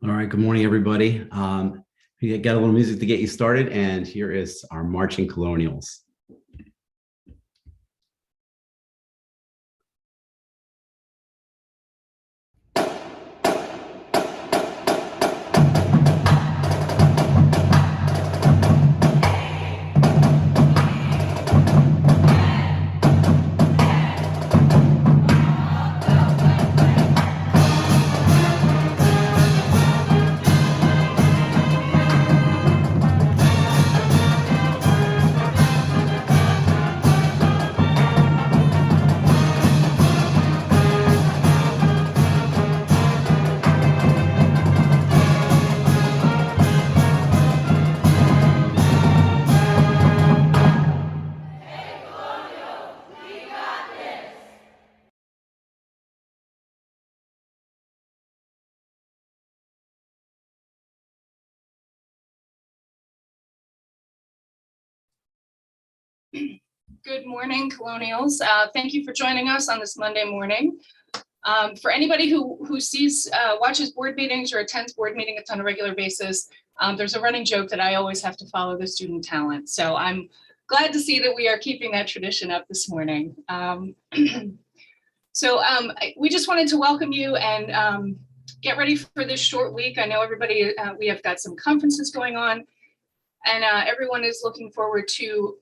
All right, good morning, everybody. We got a little music to get you started, and here is our Marching Colonials. Good morning, Colonials. Thank you for joining us on this Monday morning. For anybody who watches board meetings or attends board meetings on a regular basis, there's a running joke that I always have to follow the student talent. So I'm glad to see that we are keeping that tradition up this morning. We just wanted to welcome you and get ready for this short week. I know everybody, we have got some conferences going on. And everyone is looking forward to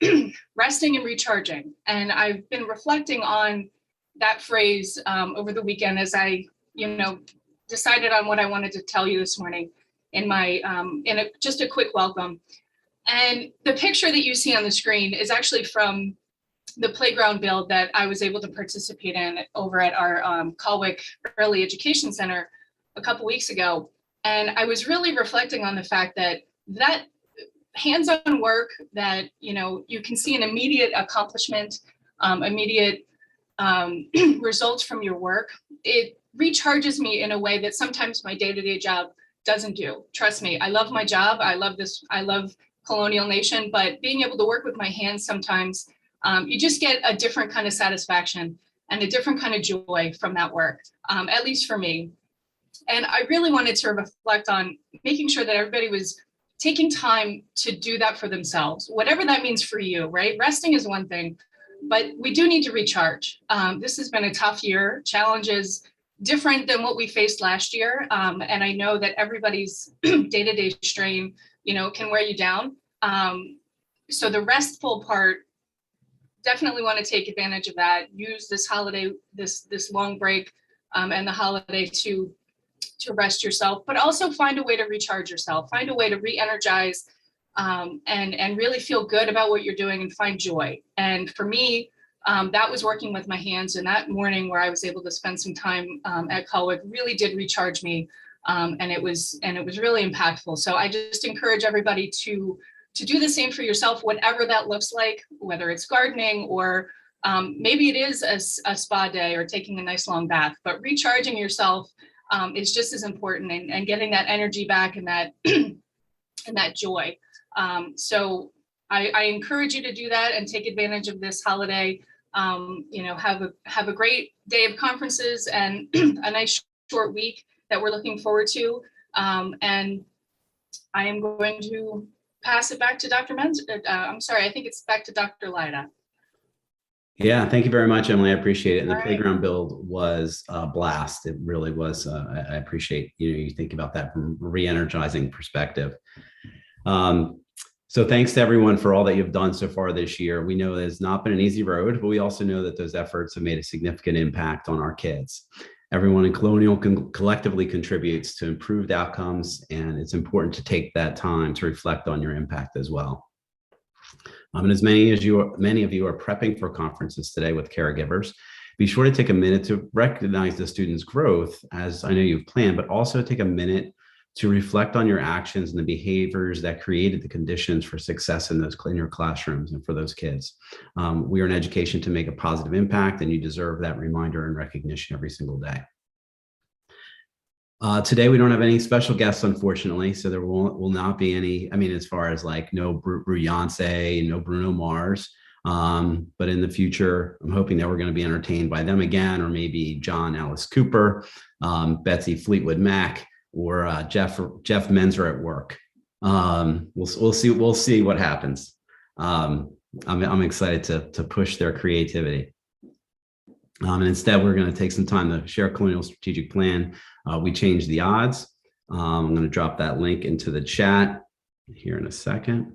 resting and recharging. And I've been reflecting on that phrase over the weekend as I, decided on what I wanted to tell you this morning in my just a quick welcome. And the picture that you see on the screen is actually from the playground build that I was able to participate in over at our Colwick Early Education Center a couple weeks ago. And I was really reflecting on the fact that hands-on work that you can see an immediate accomplishment, immediate results from your work. It recharges me in a way that sometimes my day-to-day job doesn't do. Trust me, I love my job. I love this. I love Colonial Nation, but being able to work with my hands sometimes, you just get a different kind of satisfaction and a different kind of joy from that work, at least for me. And I really wanted to reflect on making sure that everybody was taking time to do that for themselves, whatever that means for you, right? Resting is one thing, but we do need to recharge. This has been a tough year, challenges different than what we faced last year. And I know that everybody's day-to-day strain, can wear you down. So the restful part, definitely want to take advantage of that. Use this holiday, this long break and the holiday to rest yourself, but also find a way to recharge yourself, find a way to re-energize and really feel good about what you're doing and find joy. And for me, that was working with my hands. And that morning where I was able to spend some time at Colwick really did recharge me. And it was really impactful. So I just encourage everybody to do the same for yourself, whatever that looks like, whether it's gardening or maybe it is a spa day or taking a nice long bath, but recharging yourself is just as important and getting that energy back and that and that joy. So I encourage you to do that and take advantage of this holiday. Have a great day of conferences and a nice short week that we're looking forward to. And I am going to pass it back to Dr. Menz. I'm sorry, I think it's back to Dr. Lyda. Yeah, thank you very much, Emily. I appreciate it. And the playground build was a blast. It really was. I appreciate you think about that from a re-energizing perspective. So thanks to everyone for all that you've done so far this year. We know that it's not been an easy road, but we also know that those efforts have made a significant impact on our kids. Everyone in Colonial collectively contributes to improved outcomes, and it's important to take that time to reflect on your impact as well. And as many of you are prepping for conferences today with caregivers, be sure to take a minute to recognize the students' growth, as I know you've planned, but also take a minute to reflect on your actions and the behaviors that created the conditions for success in your classrooms and for those kids. We are in education to make a positive impact, and you deserve that reminder and recognition every single day. Today, we don't have any special guests, unfortunately, so there will not be any, as far as like no Beyonce, no Bruno Mars, but in the future, I'm hoping that we're going to be entertained by them again, or maybe John Alice Cooper, Betsy Fleetwood Mac, or Jeff Menzer at work. We'll see what happens. I'm excited to push their creativity. And instead, we're going to take some time to share Colonial strategic plan. We changed the odds. I'm going to drop that link into the chat here in a second.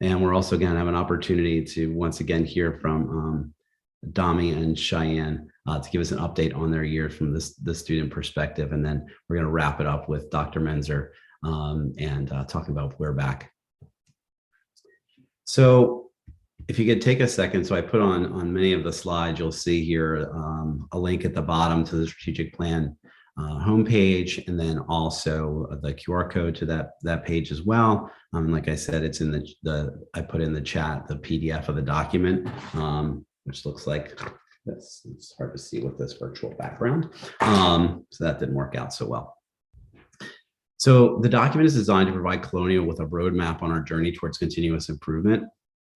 And we're also going to have an opportunity to once again hear from Dami and Cheyenne to give us an update on their year from the student perspective. And then we're going to wrap it up with Dr. Menzer and talking about We're Back. So if you could take a second, so I put on many of the slides, you'll see here a link at the bottom to the strategic plan homepage, and then also the QR code to that page as well. Like I said, it's in I put in the chat the PDF of the document, which looks like this. It's hard to see with this virtual background, so that didn't work out so well. So the document is designed to provide Colonial with a roadmap on our journey towards continuous improvement.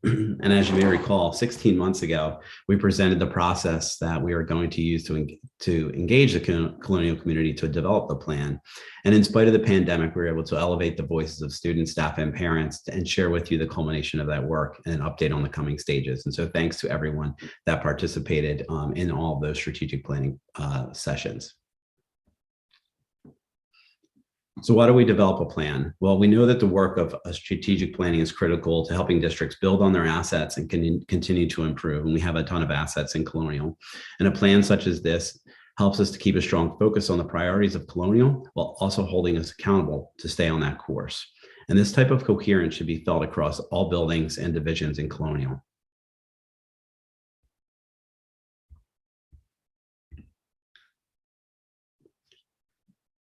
And as you may recall, 16 months ago, we presented the process that we are going to use to engage the Colonial community to develop the plan. And in spite of the pandemic, we were able to elevate the voices of students, staff, and parents and share with you the culmination of that work and an update on the coming stages. And so thanks to everyone that participated in all of those strategic planning sessions. So why do we develop a plan? Well, we know that the work of strategic planning is critical to helping districts build on their assets and continue to improve. And we have a ton of assets in Colonial. And a plan such as this helps us to keep a strong focus on the priorities of Colonial while also holding us accountable to stay on that course. And this type of coherence should be felt across all buildings and divisions in Colonial.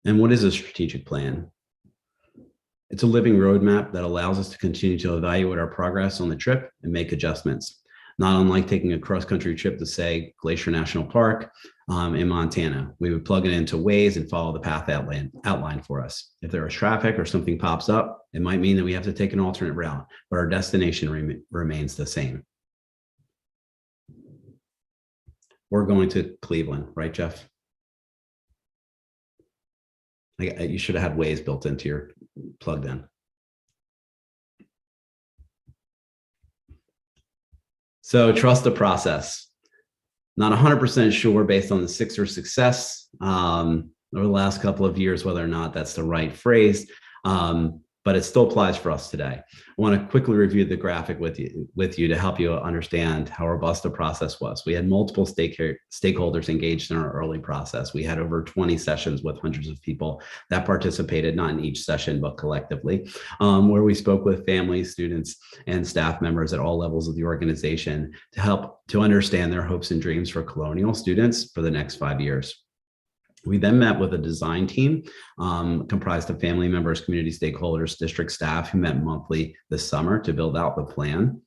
And what is a strategic plan? It's a living roadmap that allows us to continue to evaluate our progress on the trip and make adjustments. Not unlike taking a cross-country trip to, say, Glacier National Park in Montana. We would plug it into Waze and follow the path outlined for us. If there is traffic or something pops up, it might mean that we have to take an alternate route, but our destination remains the same. We're going to Cleveland, right, Jeff? You should have had Waze built into your plugged in. So trust the process. Not 100% sure based on the Sixer success over the last couple of years, whether or not that's the right phrase, but it still applies for us today. I want to quickly review the graphic with you to help you understand how robust the process was. We had multiple stakeholders engaged in our early process. We had over 20 sessions with hundreds of people that participated, not in each session, but collectively, where we spoke with families, students, and staff members at all levels of the organization to help to understand their hopes and dreams for Colonial students for the next 5 years. We then met with a design team comprised of family members, community stakeholders, district staff who met monthly this summer to build out the plan.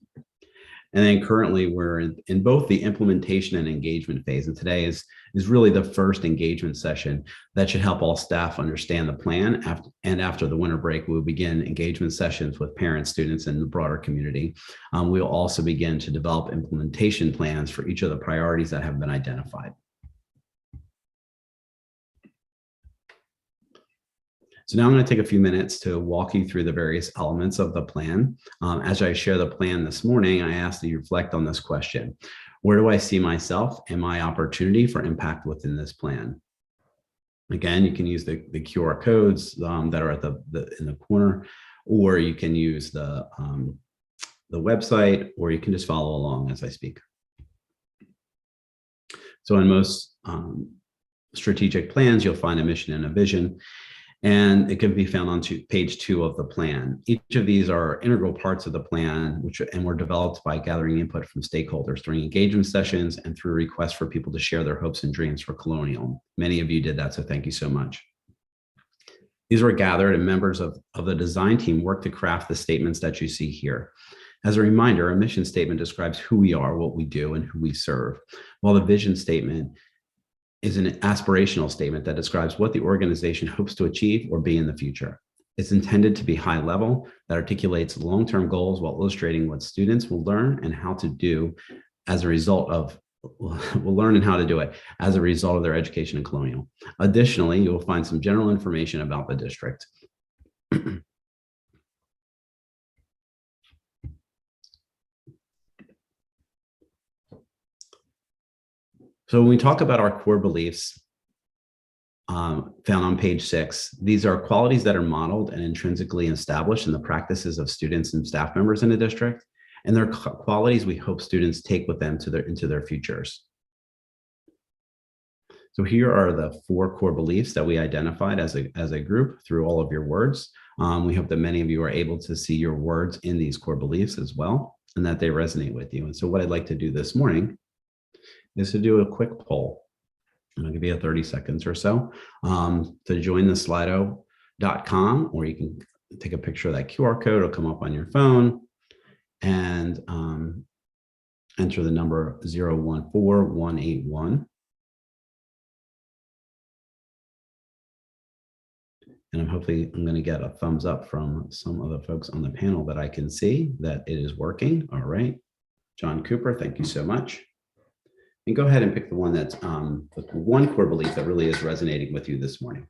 And then currently we're in both the implementation and engagement phase. And today is really the first engagement session that should help all staff understand the plan. After the winter break, we'll begin engagement sessions with parents, students, and the broader community. We'll also begin to develop implementation plans for each of the priorities that have been identified. So now I'm going to take a few minutes to walk you through the various elements of the plan. As I share the plan this morning, I ask that you reflect on this question. Where do I see myself and my opportunity for impact within this plan? Again, you can use the QR codes that are in the corner, or you can use the website, or you can just follow along as I speak. So in most strategic plans, you'll find a mission and a vision. And it can be found on page 2 of the plan. Each of these are integral parts of the plan, and were developed by gathering input from stakeholders during engagement sessions and through requests for people to share their hopes and dreams for Colonial. Many of you did that, so thank you so much. These were gathered, and members of the design team worked to craft the statements that you see here. As a reminder, a mission statement describes who we are, what we do, and who we serve, while the vision statement is an aspirational statement that describes what the organization hopes to achieve or be in the future. It's intended to be high level, that articulates long-term goals while illustrating what students will learn and how to do as a result of will learn how to do it as a result of their education in Colonial. Additionally, you will find some general information about the district. So when we talk about our core beliefs, found on page 6, these are qualities that are modeled and intrinsically established in the practices of students and staff members in the district, and they're qualities we hope students take with them into their futures. So here are the 4 core beliefs that we identified as a group through all of your words. We hope that many of you are able to see your words in these core beliefs as well, and that they resonate with you. And so what I'd like to do this morning is to do a quick poll. And I'll give you 30 seconds or so to join the slido.com, or you can take a picture of that QR code. It'll come up on your phone, and enter the number 014181. And I'm going to get a thumbs up from some of the folks on the panel that I can see that it is working. All right. John Cooper, thank you so much. And go ahead and pick the one that's the one core belief that really is resonating with you this morning.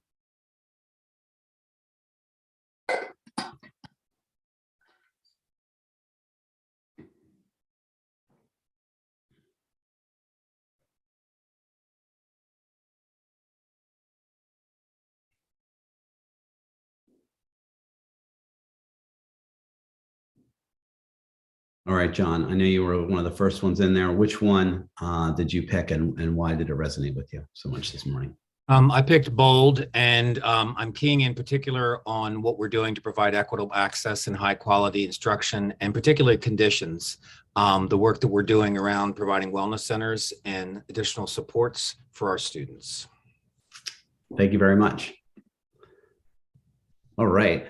All right, John, I know you were one of the first ones in there. Which one did you pick, and why did it resonate with you so much this morning? I picked bold, and I'm keying in particular on what we're doing to provide equitable access and high quality instruction, and particularly conditions. The work that we're doing around providing wellness centers and additional supports for our students. Thank you very much. All right.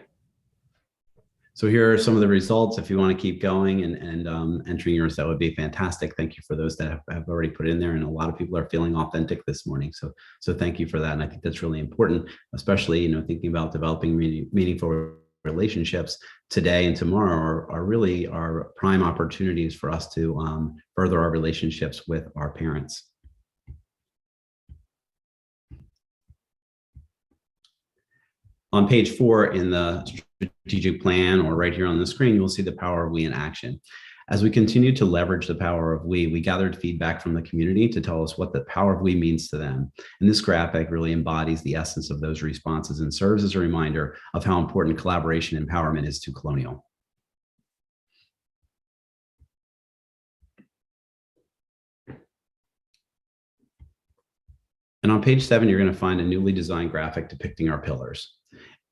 So here are some of the results. If you want to keep going and entering yours, that would be fantastic. Thank you for those that have already put in there. And a lot of people are feeling authentic this morning. So thank you for that. And I think that's really important, especially, thinking about developing meaningful relationships today and tomorrow are really our prime opportunities for us to further our relationships with our parents. On page 4 in the strategic plan, or right here on the screen, you will see the power of we in action. As we continue to leverage the power of we gathered feedback from the community to tell us what the power of we means to them. And this graphic really embodies the essence of those responses and serves as a reminder of how important collaboration and empowerment is to Colonial. And on page 7, you're going to find a newly designed graphic depicting our pillars.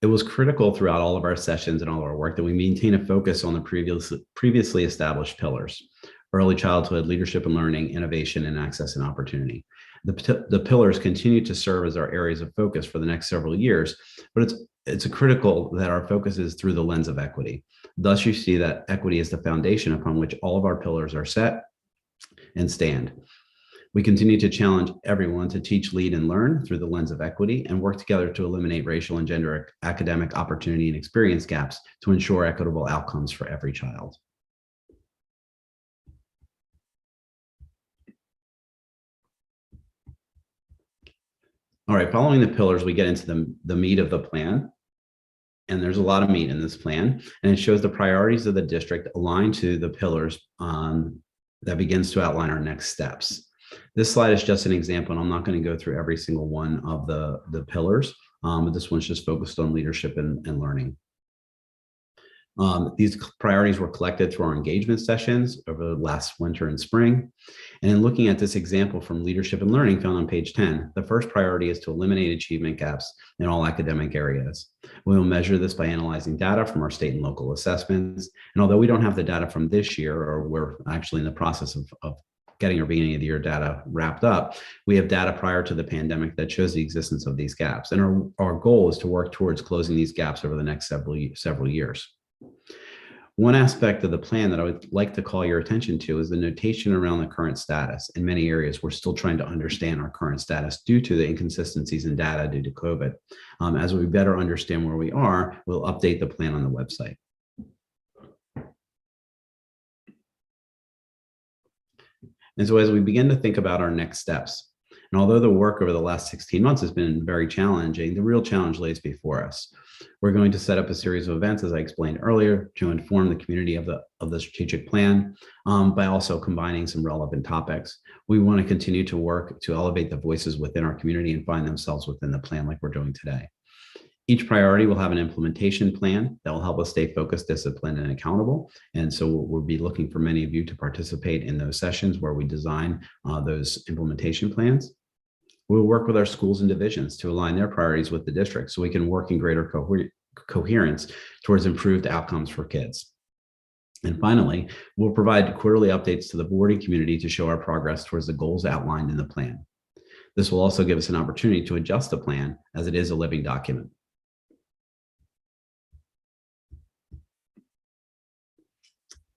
It was critical throughout all of our sessions and all of our work that we maintain a focus on the previously established pillars: early childhood, leadership and learning, innovation, and access and opportunity. The pillars continue to serve as our areas of focus for the next several years, but it's critical that our focus is through the lens of equity. Thus, you see that equity is the foundation upon which all of our pillars are set and stand. We continue to challenge everyone to teach, lead, and learn through the lens of equity, and work together to eliminate racial and gender academic opportunity and experience gaps to ensure equitable outcomes for every child. All right, following the pillars, we get into the meat of the plan. And there's a lot of meat in this plan, and it shows the priorities of the district aligned to the pillars that begins to outline our next steps. This slide is just an example, and I'm not going to go through every single one of the pillars, but this one's just focused on leadership and learning. These priorities were collected through our engagement sessions over the last winter and spring. And in looking at this example from leadership and learning found on page 10, the first priority is to eliminate achievement gaps in all academic areas. We will measure this by analyzing data from our state and local assessments. And although we don't have the data from this year, or we're actually in the process of getting our beginning of the year data wrapped up, we have data prior to the pandemic that shows the existence of these gaps. And our goal is to work towards closing these gaps over the next several years. One aspect of the plan that I would like to call your attention to is the notation around the current status. In many areas, we're still trying to understand our current status due to the inconsistencies in data due to COVID. As we better understand where we are, we'll update the plan on the website. And so as we begin to think about our next steps, and although the work over the last 16 months has been very challenging, the real challenge lays before us. We're going to set up a series of events, as I explained earlier, to inform the community of the strategic plan, by also combining some relevant topics. We want to continue to work to elevate the voices within our community and find themselves within the plan like we're doing today. Each priority will have an implementation plan that will help us stay focused, disciplined, and accountable. And so we'll be looking for many of you to participate in those sessions where we design those implementation plans. We'll work with our schools and divisions to align their priorities with the district so we can work in greater coherence towards improved outcomes for kids. And finally, we'll provide quarterly updates to the board and community to show our progress towards the goals outlined in the plan. This will also give us an opportunity to adjust the plan as it is a living document.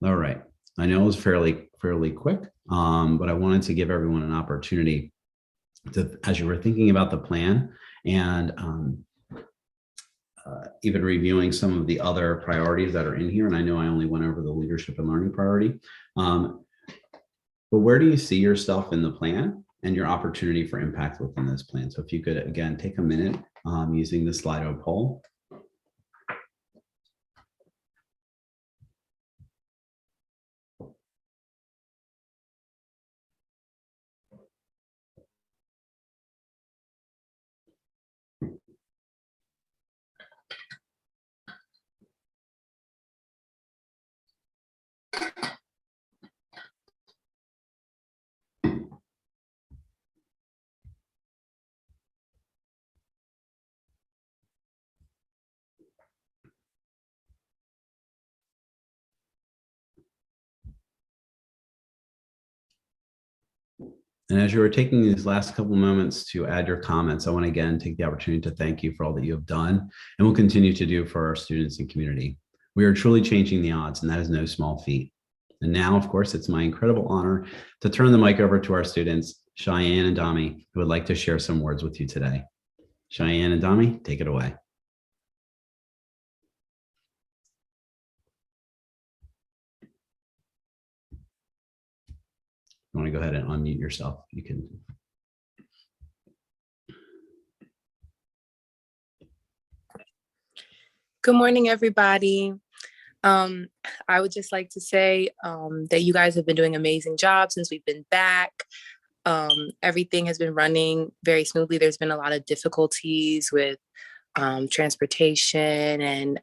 All right, I know it was fairly quick, but I wanted to give everyone an opportunity to, as you were thinking about the plan and even reviewing some of the other priorities that are in here. And I know I only went over the leadership and learning priority, but where do you see yourself in the plan and your opportunity for impact within this plan? So if you could, again, take a minute using the Slido poll. And as you were taking these last couple moments to add your comments, I want to again take the opportunity to thank you for all that you have done and will continue to do for our students and community. We are truly changing the odds, and that is no small feat. And now, of course, it's my incredible honor to turn the mic over to our students, Cheyenne and Dami, who would like to share some words with you today. Cheyenne and Dami, take it away. You want to go ahead and unmute yourself? You can. Good morning, everybody. I would just like to say that you guys have been doing an amazing job since we've been back. Everything has been running very smoothly. There's been a lot of difficulties with transportation and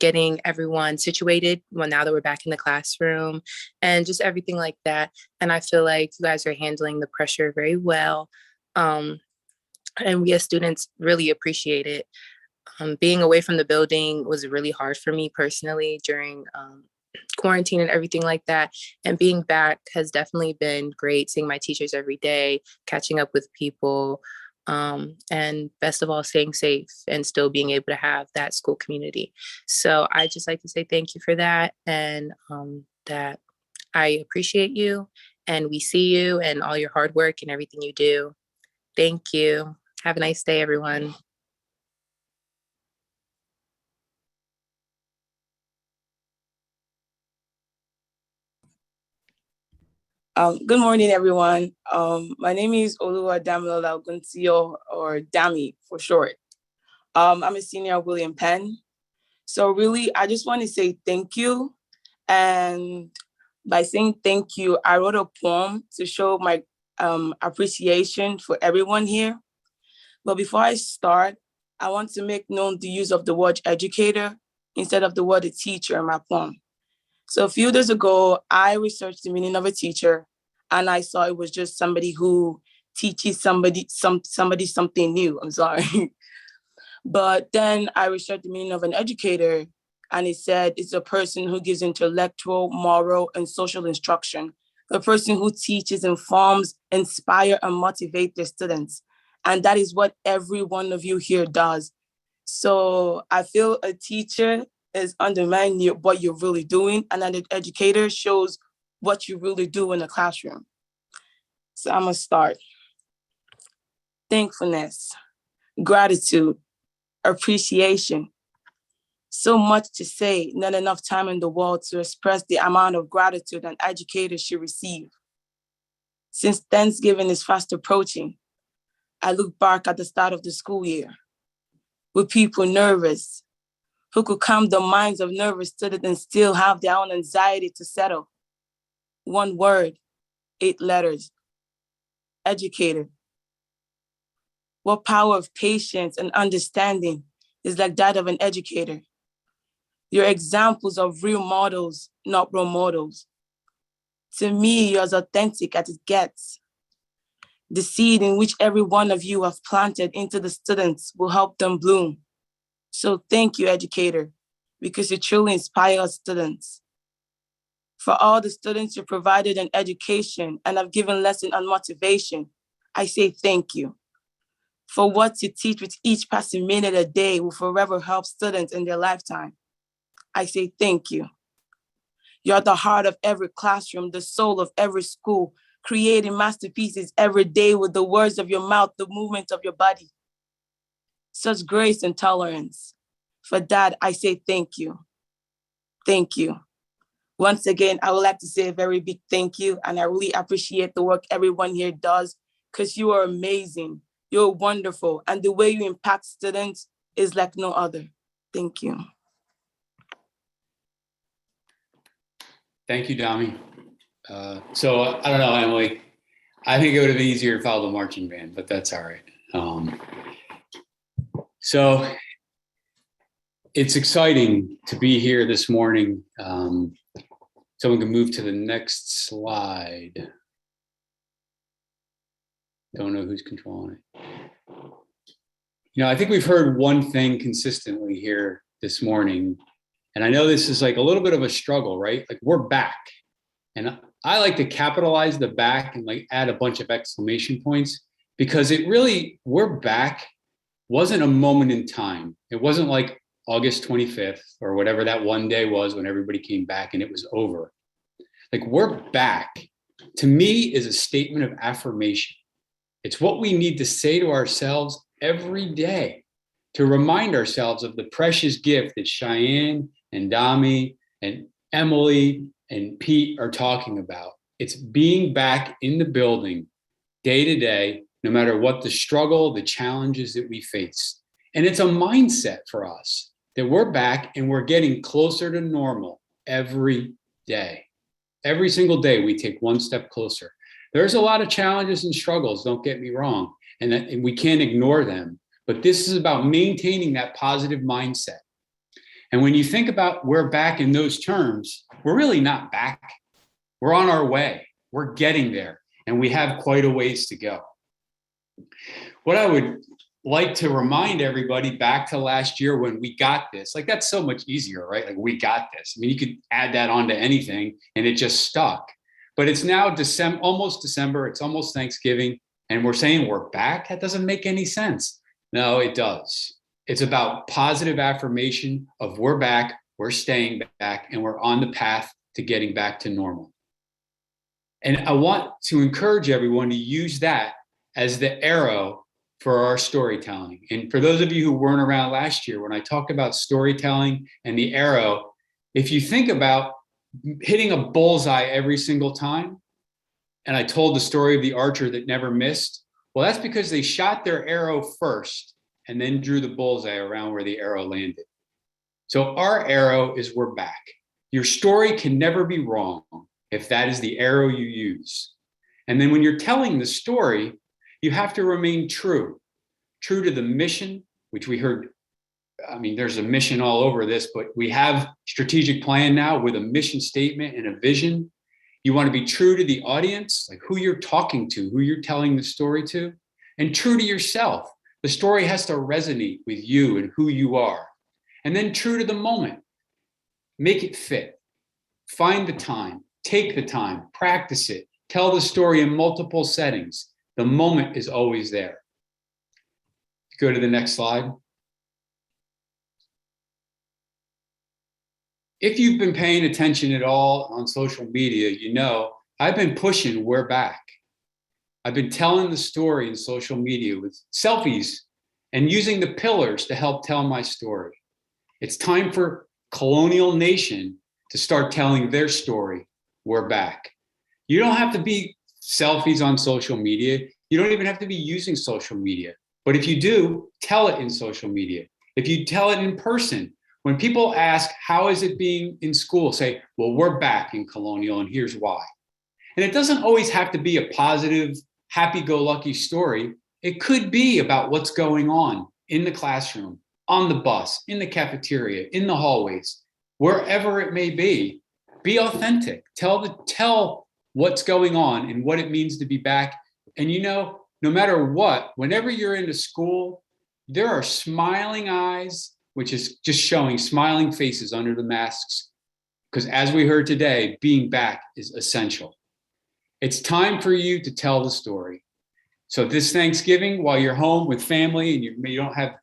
getting everyone situated now that we're back in the classroom and just everything like that. And I feel like you guys are handling the pressure very well. And we as students really appreciate it. Being away from the building was really hard for me personally during quarantine and everything like that. And being back has definitely been great, seeing my teachers every day, catching up with people, and best of all, staying safe and still being able to have that school community. So I just like to say thank you for that, and that I appreciate you, and we see you and all your hard work and everything you do. Thank you. Have a nice day, everyone. Good morning, everyone. My name is Oluwadamilola Oguntio, or Dami for short. I'm a senior at William Penn. So really, I just want to say thank you. And by saying thank you, I wrote a poem to show my appreciation for everyone here. But before I start, I want to make known the use of the word educator instead of the word teacher in my poem. So a few days ago, I researched the meaning of a teacher, and I saw it was just somebody who teaches somebody something new. I'm sorry. But then I researched the meaning of an educator, and it said it's a person who gives intellectual, moral, and social instruction. The person who teaches, informs, inspire, and motivate their students. And that is what every one of you here does. So I feel a teacher is undermining what you're really doing, and then the educator shows what you really do in the classroom. So I'm gonna start. Thankfulness, gratitude, appreciation. So much to say, not enough time in the world to express the amount of gratitude an educator should receive. Since Thanksgiving is fast approaching, I look back at the start of the school year with people nervous, who could calm the minds of nervous students and still have their own anxiety to settle. One word, 8 letters, educator. What power of patience and understanding is like that of an educator? You're examples of real models, not role models. To me, you're as authentic as it gets. The seed in which every one of you have planted into the students will help them bloom. So thank you, educator, because you truly inspire us students. For all the students you provided an education and have given lesson on motivation, I say thank you. For what you teach with each passing minute a day will forever help students in their lifetime. I say thank you. You're the heart of every classroom, the soul of every school, creating masterpieces every day with the words of your mouth, the movement of your body. Such grace and tolerance. For that, I say thank you. Thank you. Once again, I would like to say a very big thank you, and I really appreciate the work everyone here does, because you are amazing. You're wonderful, and the way you impact students is like no other. Thank you. Thank you, Dami. So I don't know, Emily. I think it would have been easier to follow the marching band, but that's all right. So it's exciting to be here this morning. Someone can move to the next slide. Don't know who's controlling it. You know, I think we've heard one thing consistently here this morning, and I know this is like a little bit of a struggle, right? Like, we're back. And I like to capitalize the back and like add a bunch of exclamation points, because it really, we're back wasn't a moment in time. It wasn't like August 25th or whatever that one day was when everybody came back and it was over. Like, we're back, to me, is a statement of affirmation. It's what we need to say to ourselves every day to remind ourselves of the precious gift that Cheyenne and Dami and Emily and Pete are talking about. It's being back in the building day to day, no matter what the struggle, the challenges that we face. And it's a mindset for us that we're back and we're getting closer to normal every day. Every single day we take one step closer. There's a lot of challenges and struggles, don't get me wrong, and we can't ignore them. But this is about maintaining that positive mindset. And when you think about we're back in those terms, we're really not back. We're on our way. We're getting there, and we have quite a ways to go. What I would like to remind everybody back to last year when we got this, like, that's so much easier, right? Like, we got this. I mean, you could add that onto anything and it just stuck. But it's now December, almost December, it's almost Thanksgiving, and we're saying we're back? That doesn't make any sense. No, it does. It's about positive affirmation of we're back, we're staying back, and we're on the path to getting back to normal. And I want to encourage everyone to use that as the arrow for our storytelling. And for those of you who weren't around last year, when I talked about storytelling and the arrow, if you think about hitting a bullseye every single time, and I told the story of the archer that never missed, well, that's because they shot their arrow first and then drew the bullseye around where the arrow landed. So our arrow is we're back. Your story can never be wrong if that is the arrow you use. And then when you're telling the story, you have to remain true to the mission, which we heard. I mean, there's a mission all over this, but we have strategic plan now with a mission statement and a vision. You want to be true to the audience, like who you're talking to, who you're telling the story to, and true to yourself. The story has to resonate with you and who you are. And then true to the moment. Make it fit. Find the time, take the time, practice it, tell the story in multiple settings. The moment is always there. Go to the next slide. If you've been paying attention at all on social media, you know I've been pushing we're back. I've been telling the story in social media with selfies and using the pillars to help tell my story. It's time for Colonial Nation to start telling their story, we're back. You don't have to be selfies on social media. You don't even have to be using social media. But if you do, tell it in social media. If you tell it in person, when people ask, how is it being in school? Say, well, we're back in Colonial and here's why. And it doesn't always have to be a positive, happy-go-lucky story. It could be about what's going on in the classroom, on the bus, in the cafeteria, in the hallways, wherever it may be. Be authentic. Tell what's going on and what it means to be back. And you know, no matter what, whenever you're in a school, there are smiling eyes, which is just showing smiling faces under the masks. Because as we heard today, being back is essential. It's time for you to tell the story. So this Thanksgiving, while you're home with family and you don't have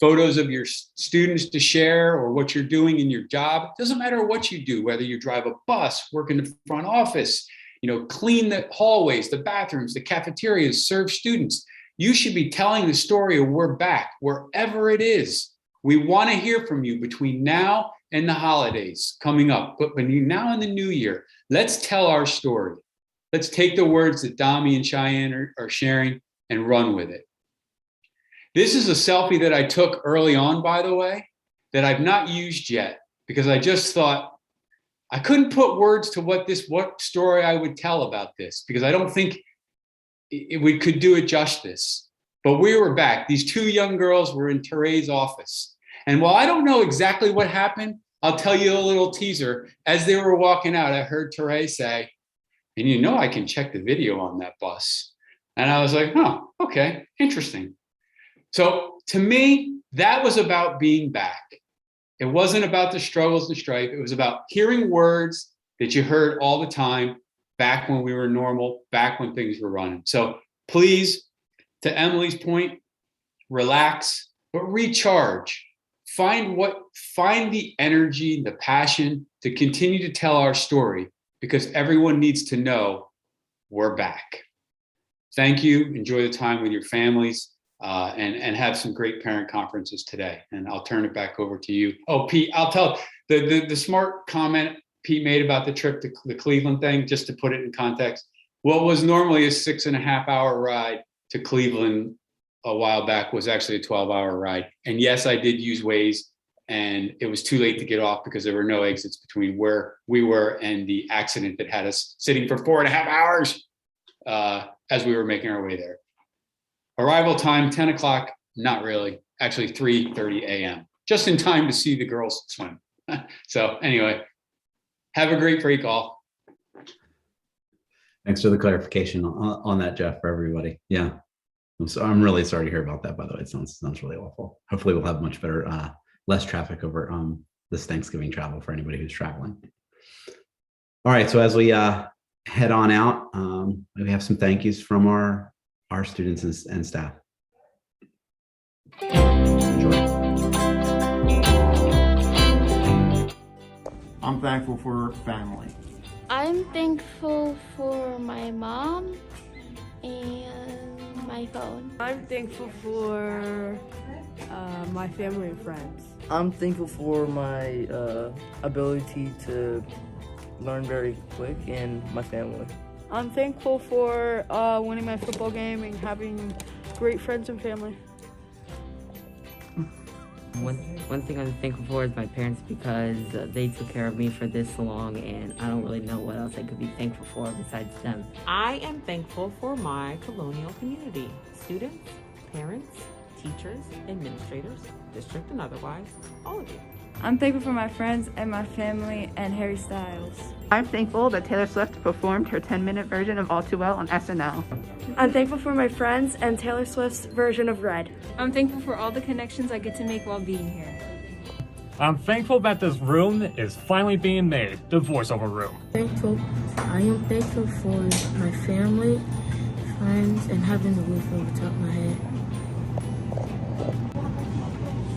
photos of your students to share or what you're doing in your job, it doesn't matter what you do, whether you drive a bus, work in the front office, clean the hallways, the bathrooms, the cafeterias, serve students. You should be telling the story of we're back, wherever it is. We want to hear from you between now and the holidays coming up, but between now and the new year, let's tell our story. Let's take the words that Dami and Cheyenne are sharing and run with it. This is a selfie that I took early on, by the way, that I've not used yet because I just thought I couldn't put words to what story I would tell about this because I don't think we could do it justice. But we were back. These two young girls were in Tere's office. And while I don't know exactly what happened, I'll tell you a little teaser. As they were walking out, I heard Tere say, and I can check the video on that bus. And I was like, oh, okay, interesting. So to me, that was about being back. It wasn't about the struggles and strife. It was about hearing words that you heard all the time back when we were normal, back when things were running. So please, to Emily's point, relax, but recharge. Find the energy, the passion to continue to tell our story because everyone needs to know we're back. Thank you. Enjoy the time with your families and have some great parent conferences today. And I'll turn it back over to you. Oh, Pete, I'll tell the smart comment Pete made about the trip to the Cleveland thing, just to put it in context. What was normally a 6.5-hour ride to Cleveland a while back was actually a 12-hour ride. And yes, I did use Waze and it was too late to get off because there were no exits between where we were and the accident that had us sitting for 4.5 hours as we were making our way there. Arrival time, 10 o'clock, not really, actually 3:30 a.m. Just in time to see the girls swim. So anyway, have a great break all. Thanks for the clarification on that, Jeff, for everybody. Yeah. I'm really sorry to hear about that, by the way. It sounds really awful. Hopefully we'll have much better, less traffic over this Thanksgiving travel for anybody who's traveling. All right, so as we head on out, we have some thank yous from our students and staff. Enjoy. I'm thankful for family. I'm thankful for my mom and my phone. I'm thankful for my family and friends. I'm thankful for my ability to learn very quick and my family. I'm thankful for winning my football game and having great friends and family. One thing I'm thankful for is my parents because they took care of me for this long and I don't really know what else I could be thankful for besides them. I am thankful for my Colonial community, students, parents, teachers, administrators, district and otherwise, all of you. I'm thankful for my friends and my family and Harry Styles. I'm thankful that Taylor Swift performed her 10-minute version of All Too Well on SNL. I'm thankful for my friends and Taylor Swift's version of Red. I'm thankful for all the connections I get to make while being here. I'm thankful that this room is finally being made, the voiceover room. I am thankful for my family, friends, and having the roof over the top of my head.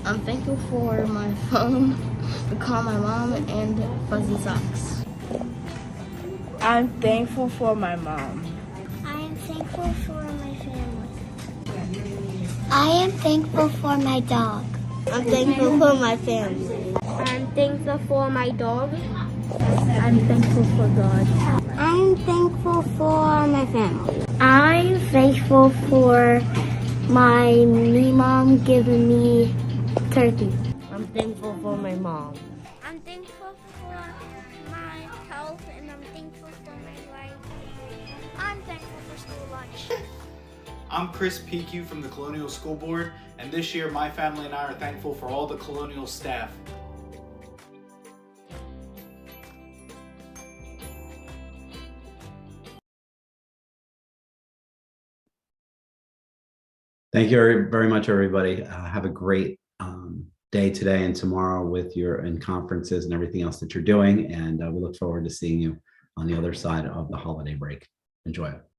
I'm thankful for my phone, to call my mom, and fuzzy socks. I'm thankful for my mom. I am thankful for my family. I am thankful for my dog. I'm thankful for my family. I'm thankful for my dog. I'm thankful for God. I'm thankful for my family. I'm thankful for my mom giving me turkey. I'm thankful for my mom. I'm thankful for my health, and I'm thankful for my life. I'm thankful for school lunch. I'm Chris PQ from the Colonial School Board, and this year my family and I are thankful for all the Colonial staff. Thank you very much, everybody. Have a great day today and tomorrow with your conferences and everything else that you're doing. And we look forward to seeing you on the other side of the holiday break. Enjoy it.